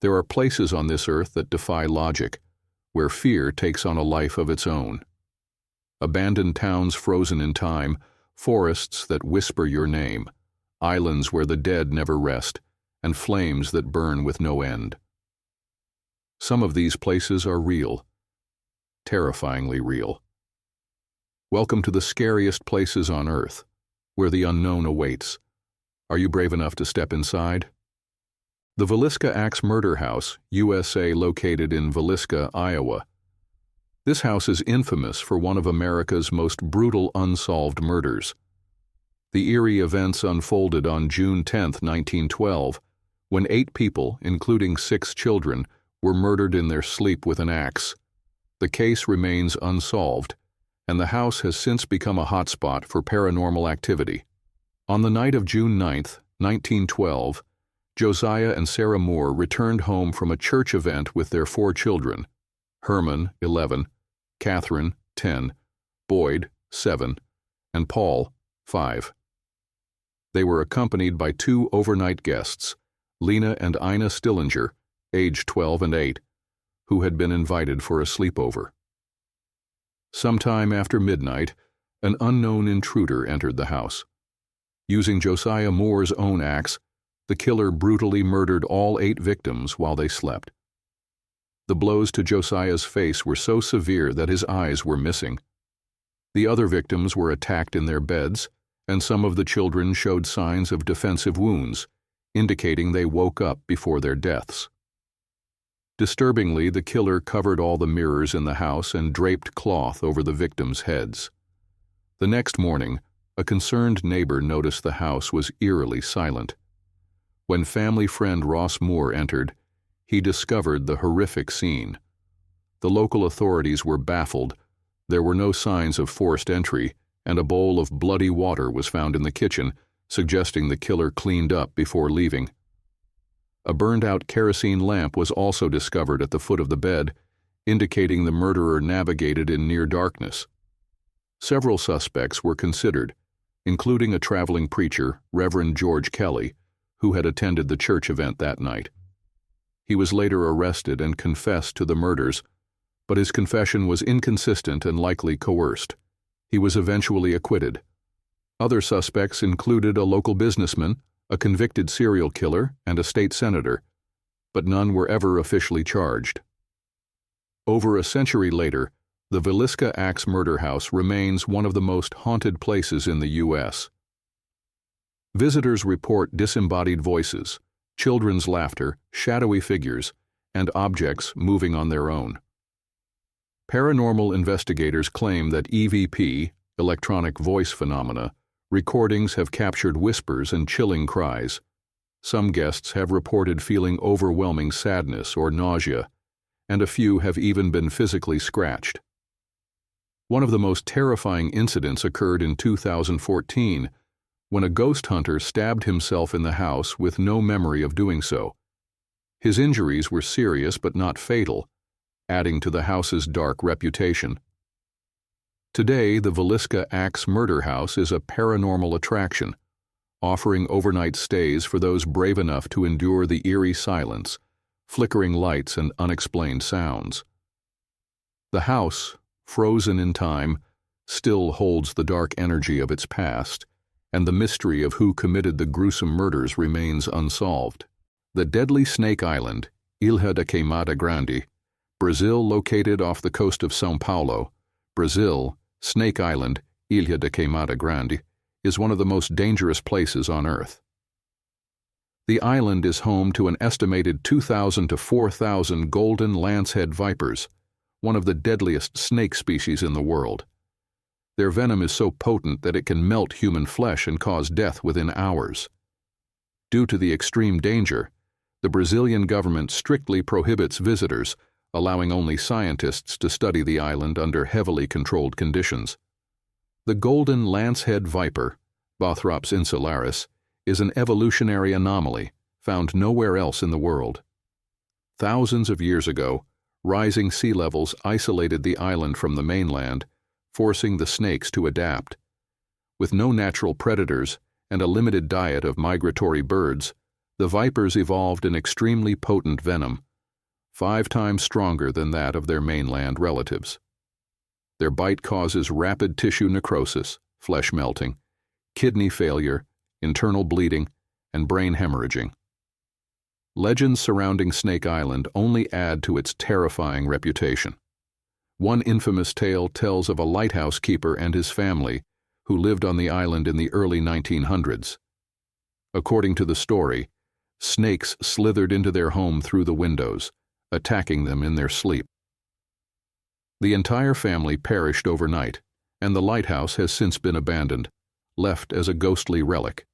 There are places on this earth that defy logic, where fear takes on a life of its own. Abandoned towns frozen in time, forests that whisper your name, islands where the dead never rest, and flames that burn with no end. Some of these places are real, terrifyingly real. Welcome to the scariest places on earth, where the unknown awaits. Are you brave enough to step inside? The Villisca Axe Murder House, USA, located in Villisca, Iowa. This house is infamous for one of America's most brutal unsolved murders. The eerie events unfolded on June 10, 1912, when 8 people, including 6 children, were murdered in their sleep with an axe. The case remains unsolved, and the house has since become a hotspot for paranormal activity. On the night of June 9, 1912, Josiah and Sarah Moore returned home from a church event with their 4 children, Herman, 11, Catherine, 10, Boyd, 7, and Paul, 5. They were accompanied by 2 overnight guests, Lena and Ina Stillinger, aged 12 and 8, who had been invited for a sleepover. Sometime after midnight, an unknown intruder entered the house. Using Josiah Moore's own axe, the killer brutally murdered all 8 victims while they slept. The blows to Josiah's face were so severe that his eyes were missing. The other victims were attacked in their beds, and some of the children showed signs of defensive wounds, indicating they woke up before their deaths. Disturbingly, the killer covered all the mirrors in the house and draped cloth over the victims' heads. The next morning, a concerned neighbor noticed the house was eerily silent. When family friend Ross Moore entered, he discovered the horrific scene. The local authorities were baffled. There were no signs of forced entry, and a bowl of bloody water was found in the kitchen, suggesting the killer cleaned up before leaving. A burned-out kerosene lamp was also discovered at the foot of the bed, indicating the murderer navigated in near darkness. Several suspects were considered, including a traveling preacher, Reverend George Kelly, who had attended the church event that night. He was later arrested and confessed to the murders, but his confession was inconsistent and likely coerced. He was eventually acquitted. Other suspects included a local businessman, a convicted serial killer, and a state senator, but none were ever officially charged. Over a century later, the Villisca Axe Murder House remains one of the most haunted places in the U.S. Visitors report disembodied voices, children's laughter, shadowy figures, and objects moving on their own. Paranormal investigators claim that EVP, electronic voice phenomena, recordings have captured whispers and chilling cries. Some guests have reported feeling overwhelming sadness or nausea, and a few have even been physically scratched. One of the most terrifying incidents occurred in 2014, when a ghost hunter stabbed himself in the house with no memory of doing so. His injuries were serious but not fatal, adding to the house's dark reputation. Today, the Villisca Axe Murder House is a paranormal attraction, offering overnight stays for those brave enough to endure the eerie silence, flickering lights, and unexplained sounds. The house, frozen in time, still holds the dark energy of its past, and the mystery of who committed the gruesome murders remains unsolved. The deadly Snake Island, Ilha da Queimada Grande, Brazil, located off the coast of São Paulo, Brazil, Snake Island, Ilha da Queimada Grande, is one of the most dangerous places on Earth. The island is home to an estimated 2,000 to 4,000 golden lancehead vipers, one of the deadliest snake species in the world. Their venom is so potent that it can melt human flesh and cause death within hours. Due to the extreme danger, the Brazilian government strictly prohibits visitors, allowing only scientists to study the island under heavily controlled conditions. The golden lancehead viper, Bothrops insularis, is an evolutionary anomaly found nowhere else in the world. Thousands of years ago, rising sea levels isolated the island from the mainland, forcing the snakes to adapt. With no natural predators and a limited diet of migratory birds, The vipers evolved an extremely potent venom, 5 times stronger than that of their mainland relatives. Their bite causes rapid tissue necrosis, flesh melting, kidney failure, internal bleeding, and brain hemorrhaging. Legends surrounding Snake Island only add to its terrifying reputation. One infamous tale tells of a lighthouse keeper and his family who lived on the island in the early 1900s. According to the story, snakes slithered into their home through the windows, attacking them in their sleep. The entire family perished overnight, and the lighthouse has since been abandoned, left as a ghostly relic.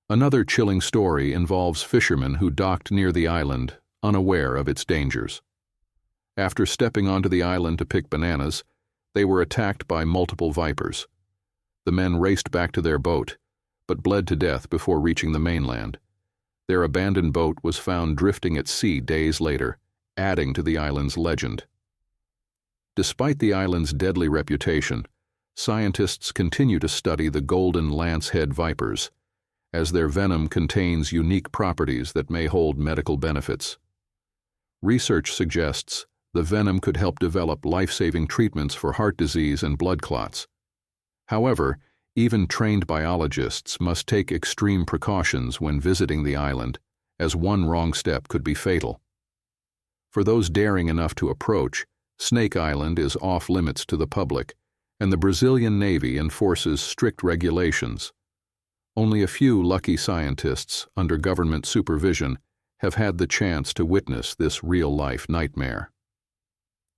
Another chilling story involves fishermen who docked near the island, unaware of its dangers. After stepping onto the island to pick bananas, they were attacked by multiple vipers. The men raced back to their boat, but bled to death before reaching the mainland. Their abandoned boat was found drifting at sea days later, adding to the island's legend. Despite the island's deadly reputation, scientists continue to study the golden lancehead vipers, as their venom contains unique properties that may hold medical benefits. Research suggests the venom could help develop life-saving treatments for heart disease and blood clots. However, even trained biologists must take extreme precautions when visiting the island, as one wrong step could be fatal. For those daring enough to approach, Snake Island is off-limits to the public, and the Brazilian Navy enforces strict regulations. Only a few lucky scientists, under government supervision, have had the chance to witness this real-life nightmare.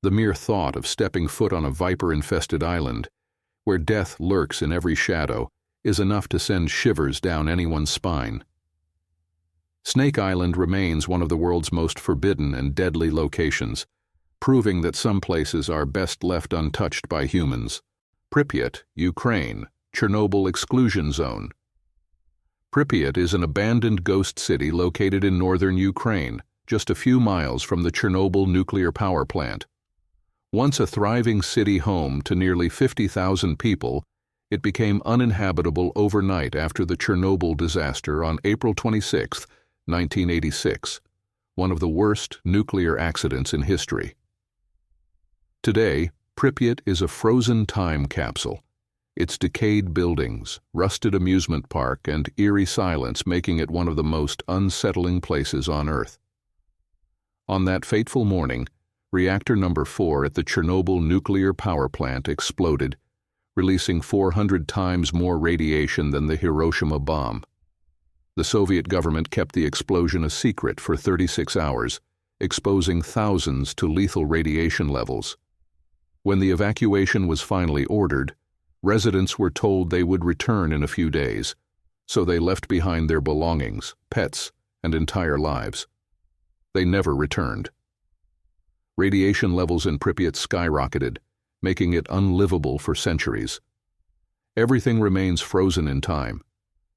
The mere thought of stepping foot on a viper-infested island, where death lurks in every shadow, is enough to send shivers down anyone's spine. Snake Island remains one of the world's most forbidden and deadly locations, proving that some places are best left untouched by humans. Pripyat, Ukraine, Chernobyl exclusion zone. Pripyat is an abandoned ghost city located in northern Ukraine, just a few miles from the Chernobyl nuclear power plant. Once a thriving city home to nearly 50,000 people, it became uninhabitable overnight after the Chernobyl disaster on April 26, 1986, one of the worst nuclear accidents in history. Today, Pripyat is a frozen time capsule, its decayed buildings, rusted amusement park, and eerie silence making it one of the most unsettling places on Earth. On that fateful morning, reactor number 4 at the Chernobyl nuclear power plant exploded, releasing 400 times more radiation than the Hiroshima bomb. The Soviet government kept the explosion a secret for 36 hours, exposing thousands to lethal radiation levels. When the evacuation was finally ordered, residents were told they would return in a few days, so they left behind their belongings, pets, and entire lives. They never returned. Radiation levels in Pripyat skyrocketed, making it unlivable for centuries. Everything remains frozen in time: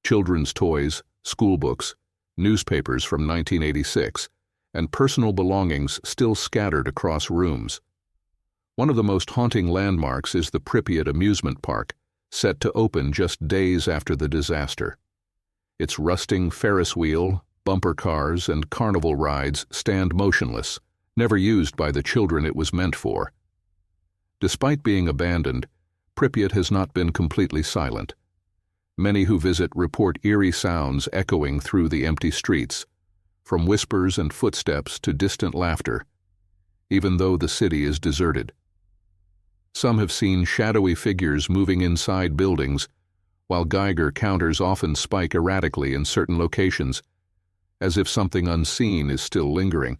children's toys, school books, newspapers from 1986, and personal belongings still scattered across rooms. One of the most haunting landmarks is the Pripyat amusement park, set to open just days after the disaster. Its rusting Ferris wheel, bumper cars, and carnival rides stand motionless, never used by the children it was meant for. Despite being abandoned, Pripyat has not been completely silent. Many who visit report eerie sounds echoing through the empty streets, from whispers and footsteps to distant laughter, even though the city is deserted. Some have seen shadowy figures moving inside buildings, while Geiger counters often spike erratically in certain locations, as if something unseen is still lingering.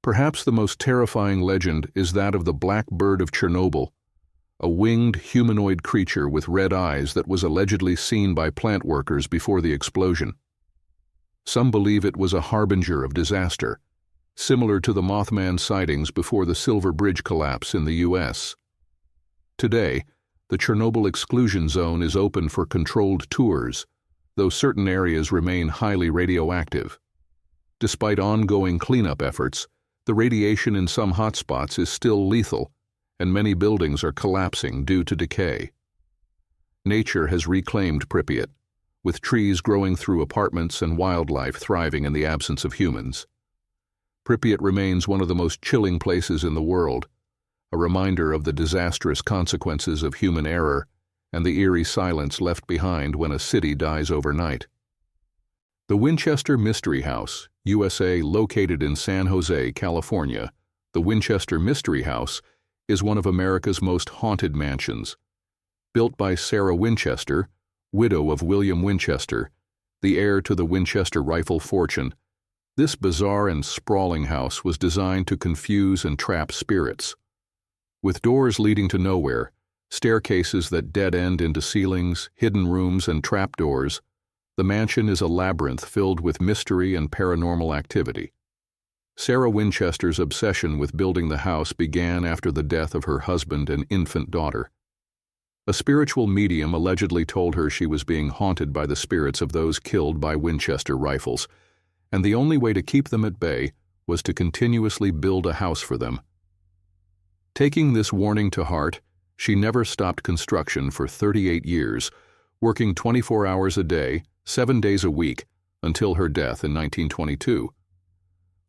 Perhaps the most terrifying legend is that of the Black Bird of Chernobyl, a winged humanoid creature with red eyes that was allegedly seen by plant workers before the explosion. Some believe it was a harbinger of disaster, similar to the Mothman sightings before the Silver Bridge collapse in the U.S. Today, the Chernobyl exclusion zone is open for controlled tours, though certain areas remain highly radioactive. Despite ongoing cleanup efforts, the radiation in some hotspots is still lethal, and many buildings are collapsing due to decay. Nature has reclaimed Pripyat, with trees growing through apartments and wildlife thriving in the absence of humans. Pripyat remains one of the most chilling places in the world, a reminder of the disastrous consequences of human error and the eerie silence left behind when a city dies overnight. The Winchester Mystery House, USA, located in San Jose, California, the Winchester Mystery House is one of America's most haunted mansions. Built by Sarah Winchester, widow of William Winchester, the heir to the Winchester rifle fortune, this bizarre and sprawling house was designed to confuse and trap spirits. With doors leading to nowhere, staircases that dead-end into ceilings, hidden rooms, and trapdoors, the mansion is a labyrinth filled with mystery and paranormal activity. Sarah Winchester's obsession with building the house began after the death of her husband and infant daughter. A spiritual medium allegedly told her she was being haunted by the spirits of those killed by Winchester rifles, and the only way to keep them at bay was to continuously build a house for them. Taking this warning to heart, she never stopped construction for 38 years, working 24 hours a day, 7 days a week, until her death in 1922.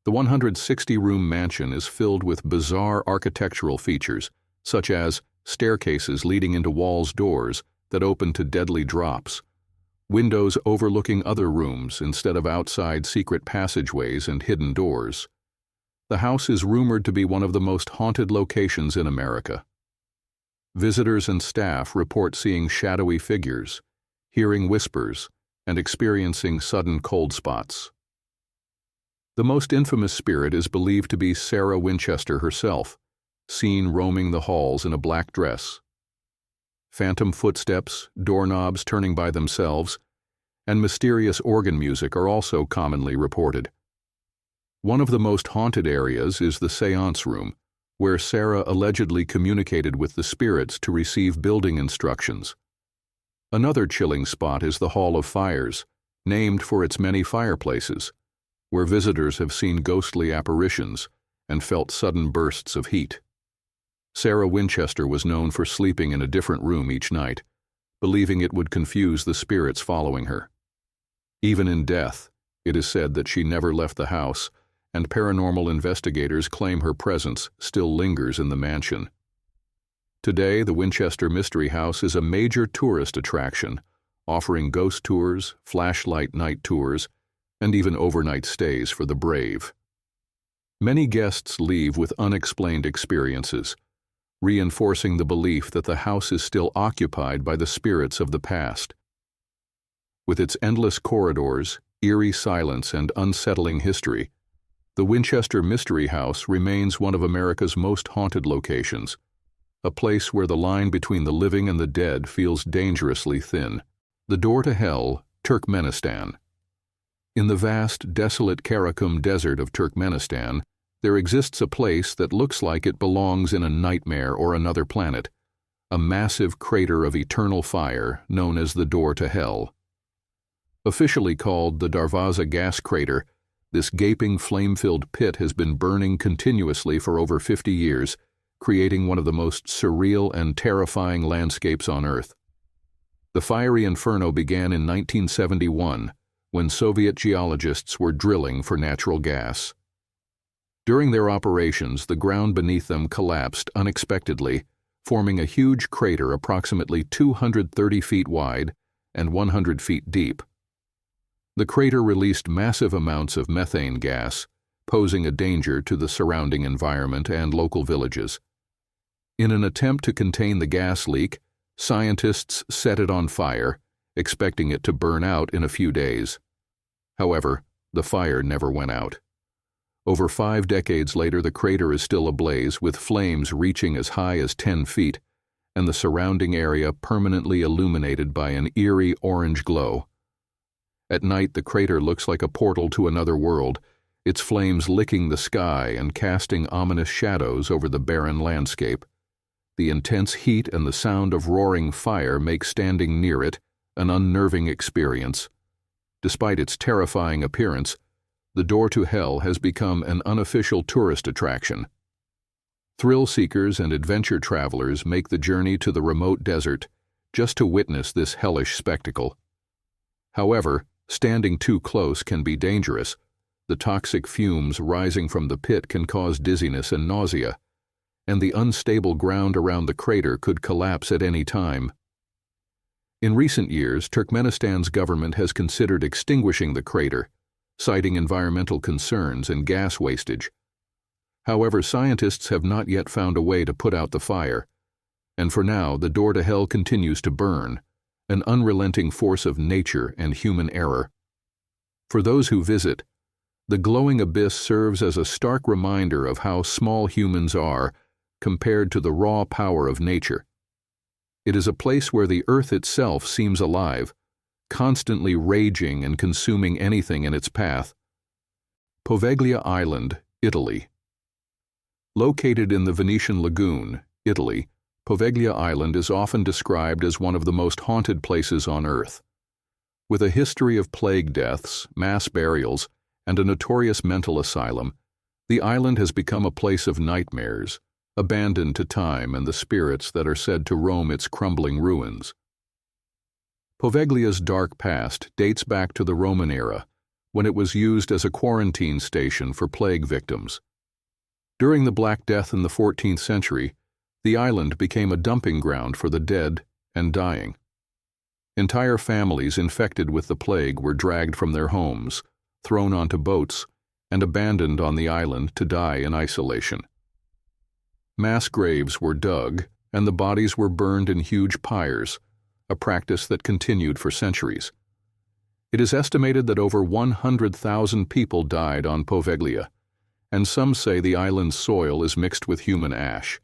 The 160-room mansion is filled with bizarre architectural features, such as staircases leading into walls' doors that open to deadly drops, windows overlooking other rooms instead of outside secret passageways and hidden doors. The house is rumored to be one of the most haunted locations in America. Visitors and staff report seeing shadowy figures, hearing whispers, and experiencing sudden cold spots. The most infamous spirit is believed to be Sarah Winchester herself, seen roaming the halls in a black dress. Phantom footsteps, doorknobs turning by themselves, and mysterious organ music are also commonly reported. One of the most haunted areas is the seance room, where Sarah allegedly communicated with the spirits to receive building instructions. Another chilling spot is the Hall of Fires, named for its many fireplaces, where visitors have seen ghostly apparitions and felt sudden bursts of heat. Sarah Winchester was known for sleeping in a different room each night, believing it would confuse the spirits following her. Even in death, it is said that she never left the house, and paranormal investigators claim her presence still lingers in the mansion. Today, the Winchester Mystery House is a major tourist attraction, offering ghost tours, flashlight night tours, and even overnight stays for the brave. Many guests leave with unexplained experiences, reinforcing the belief that the house is still occupied by the spirits of the past. With its endless corridors, eerie silence, and unsettling history, the Winchester Mystery House remains one of America's most haunted locations, a place where the line between the living and the dead feels dangerously thin. The door to hell, Turkmenistan. In the vast, desolate Karakum desert of Turkmenistan, there exists a place that looks like it belongs in a nightmare or another planet, a massive crater of eternal fire known as the Door to Hell. Officially called the Darvaza gas crater, this gaping flame-filled pit has been burning continuously for over 50 years, creating one of the most surreal and terrifying landscapes on Earth. The fiery inferno began in 1971, when Soviet geologists were drilling for natural gas. During their operations, the ground beneath them collapsed unexpectedly, forming a huge crater approximately 230 feet wide and 100 feet deep. The crater released massive amounts of methane gas, posing a danger to the surrounding environment and local villages. In an attempt to contain the gas leak, scientists set it on fire, expecting it to burn out in a few days. However, the fire never went out. Over 5 decades later, the crater is still ablaze, with flames reaching as high as 10 feet, and the surrounding area permanently illuminated by an eerie orange glow. At night, the crater looks like a portal to another world, its flames licking the sky and casting ominous shadows over the barren landscape. The intense heat and the sound of roaring fire make standing near it an unnerving experience. Despite its terrifying appearance, the Door to Hell has become an unofficial tourist attraction. Thrill seekers and adventure travelers make the journey to the remote desert just to witness this hellish spectacle. However, standing too close can be dangerous. The toxic fumes rising from the pit can cause dizziness and nausea, and the unstable ground around the crater could collapse at any time. In recent years, Turkmenistan's government has considered extinguishing the crater, citing environmental concerns and gas wastage. However, scientists have not yet found a way to put out the fire, and for now the door to hell continues to burn, an unrelenting force of nature and human error. For those who visit, the glowing abyss serves as a stark reminder of how small humans are compared to the raw power of nature. It is a place where the earth itself seems alive, constantly raging and consuming anything in its path. Poveglia Island, Italy. Located in the Venetian Lagoon, Italy, Poveglia Island is often described as one of the most haunted places on Earth. With a history of plague deaths, mass burials, and a notorious mental asylum, the island has become a place of nightmares, abandoned to time and the spirits that are said to roam its crumbling ruins. Poveglia's dark past dates back to the Roman era, when it was used as a quarantine station for plague victims. During the Black Death in the 14th century, the island became a dumping ground for the dead and dying. Entire families infected with the plague were dragged from their homes, thrown onto boats, and abandoned on the island to die in isolation. Mass graves were dug, and the bodies were burned in huge pyres, a practice that continued for centuries. It is estimated that over 100,000 people died on Poveglia, and some say the island's soil is mixed with human ash.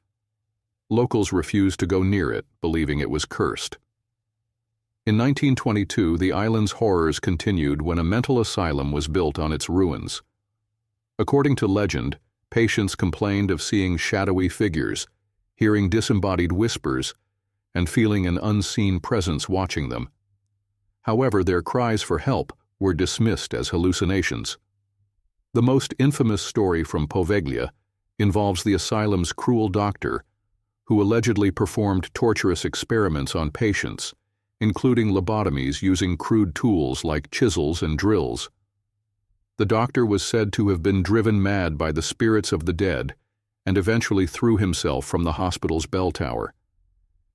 Locals refused to go near it, believing it was cursed. In 1922, the island's horrors continued when a mental asylum was built on its ruins. According to legend, patients complained of seeing shadowy figures, hearing disembodied whispers, and feeling an unseen presence watching them. However, their cries for help were dismissed as hallucinations. The most infamous story from Poveglia involves the asylum's cruel doctor, who allegedly performed torturous experiments on patients, including lobotomies using crude tools like chisels and drills. The doctor was said to have been driven mad by the spirits of the dead and eventually threw himself from the hospital's bell tower.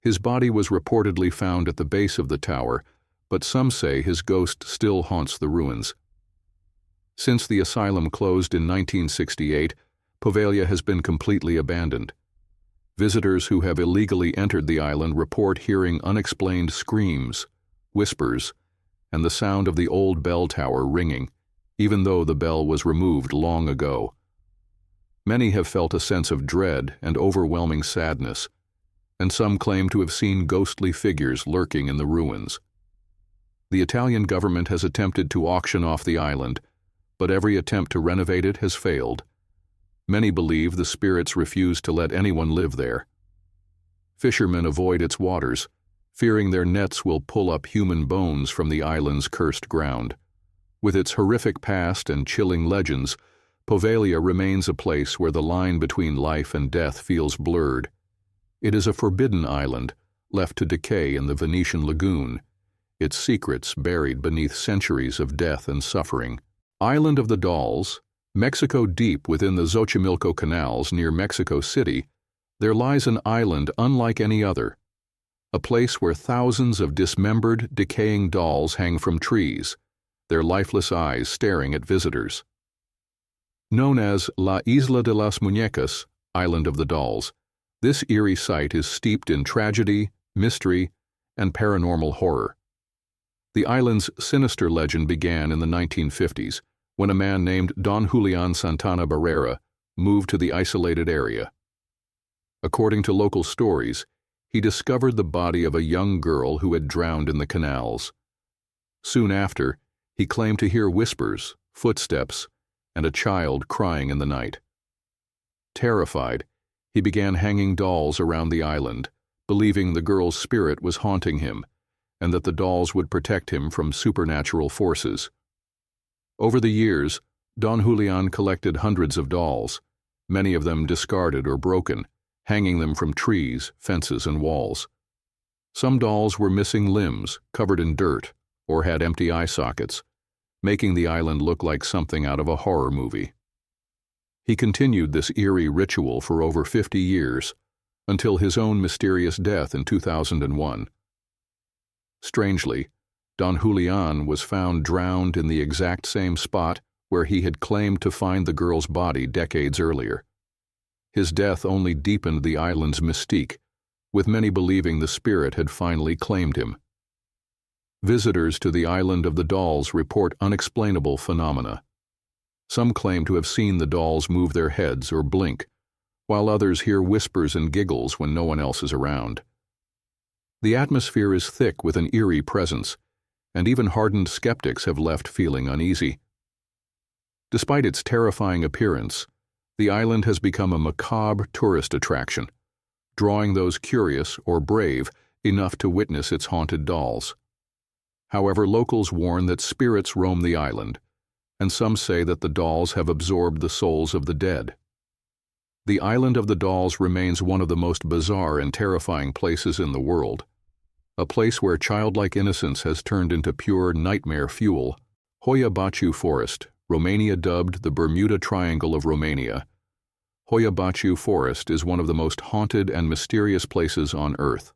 His body was reportedly found at the base of the tower, but some say his ghost still haunts the ruins. Since the asylum closed in 1968, Poveglia has been completely abandoned. Visitors who have illegally entered the island report hearing unexplained screams, whispers, and the sound of the old bell tower ringing, even though the bell was removed long ago. Many have felt a sense of dread and overwhelming sadness, and some claim to have seen ghostly figures lurking in the ruins. The Italian government has attempted to auction off the island, but every attempt to renovate it has failed. Many believe the spirits refuse to let anyone live there. Fishermen avoid its waters, fearing their nets will pull up human bones from the island's cursed ground. With its horrific past and chilling legends, Poveglia remains a place where the line between life and death feels blurred. It is a forbidden island, left to decay in the Venetian lagoon, its secrets buried beneath centuries of death and suffering. Island of the Dolls, Mexico deep within the Xochimilco canals near Mexico City, there lies an island unlike any other, a place where thousands of dismembered, decaying dolls hang from trees, their lifeless eyes staring at visitors. Known as La Isla de las Muñecas, Island of the Dolls, this eerie site is steeped in tragedy, mystery, and paranormal horror. The island's sinister legend began in the 1950s, when a man named Don Julian Santana Barrera moved to the isolated area. According to local stories, he discovered the body of a young girl who had drowned in the canals. Soon after, he claimed to hear whispers, footsteps, and a child crying in the night. Terrified, he began hanging dolls around the island, believing the girl's spirit was haunting him and that the dolls would protect him from supernatural forces. Over the years, Don Julian collected hundreds of dolls, many of them discarded or broken, hanging them from trees, fences, and walls. Some dolls were missing limbs, covered in dirt, or had empty eye sockets, making the island look like something out of a horror movie. He continued this eerie ritual for over 50 years, until his own mysterious death in 2001. Strangely, Don Julian was found drowned in the exact same spot where he had claimed to find the girl's body decades earlier. His death only deepened the island's mystique, with many believing the spirit had finally claimed him. Visitors to the island of the dolls report unexplainable phenomena. Some claim to have seen the dolls move their heads or blink, while others hear whispers and giggles when no one else is around. The atmosphere is thick with an eerie presence, and even hardened skeptics have left feeling uneasy. Despite its terrifying appearance, the island has become a macabre tourist attraction, drawing those curious or brave enough to witness its haunted dolls. However, locals warn that spirits roam the island, and some say that the dolls have absorbed the souls of the dead. The island of the dolls remains one of the most bizarre and terrifying places in the world, a place where childlike innocence has turned into pure nightmare fuel. Hoia-Baciu Forest, Romania dubbed the Bermuda Triangle of Romania. Hoia-Baciu Forest is one of the most haunted and mysterious places on Earth.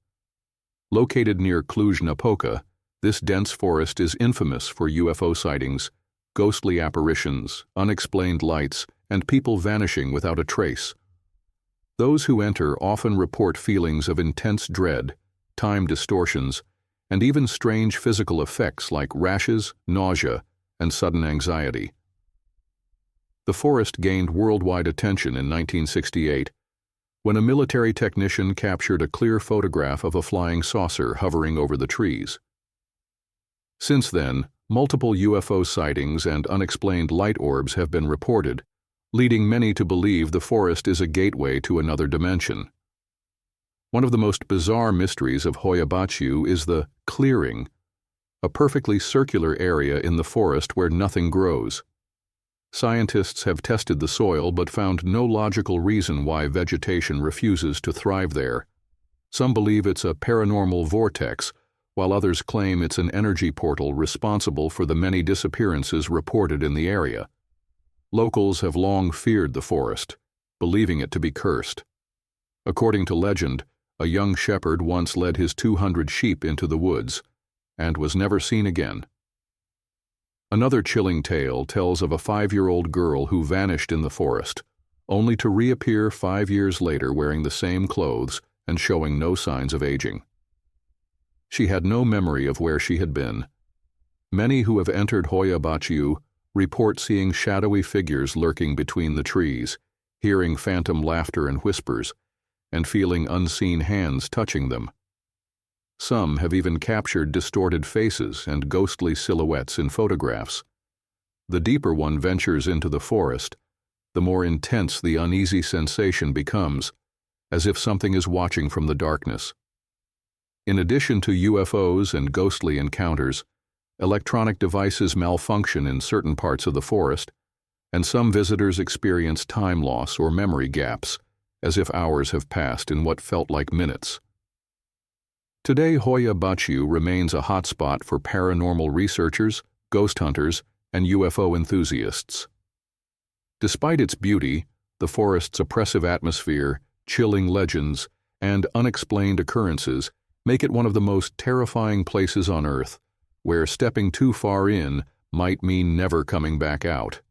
Located near Cluj-Napoca, this dense forest is infamous for UFO sightings, ghostly apparitions, unexplained lights, and people vanishing without a trace. Those who enter often report feelings of intense dread, time distortions, and even strange physical effects like rashes, nausea, and sudden anxiety. The forest gained worldwide attention in 1968 when a military technician captured a clear photograph of a flying saucer hovering over the trees. Since then, multiple UFO sightings and unexplained light orbs have been reported, leading many to believe the forest is a gateway to another dimension. One of the most bizarre mysteries of Hoia-Baciu is the clearing, a perfectly circular area in the forest where nothing grows. Scientists have tested the soil but found no logical reason why vegetation refuses to thrive there. Some believe it's a paranormal vortex, while others claim it's an energy portal responsible for the many disappearances reported in the area. Locals have long feared the forest, believing it to be cursed. According to legend, a young shepherd once led his 200 sheep into the woods and was never seen again. Another chilling tale tells of a 5-year-old girl who vanished in the forest, only to reappear 5 years later wearing the same clothes and showing no signs of aging. She had no memory of where she had been. Many who have entered Hoia-Baciu report seeing shadowy figures lurking between the trees, hearing phantom laughter and whispers, and feeling unseen hands touching them. Some have even captured distorted faces and ghostly silhouettes in photographs. The deeper one ventures into the forest, the more intense the uneasy sensation becomes, as if something is watching from the darkness. In addition to UFOs and ghostly encounters, electronic devices malfunction in certain parts of the forest, and some visitors experience time loss or memory gaps, as if hours have passed in what felt like minutes. Today, Hoia-Baciu remains a hotspot for paranormal researchers, ghost hunters, and UFO enthusiasts. Despite its beauty, the forest's oppressive atmosphere, chilling legends, and unexplained occurrences make it one of the most terrifying places on Earth, where stepping too far in might mean never coming back out.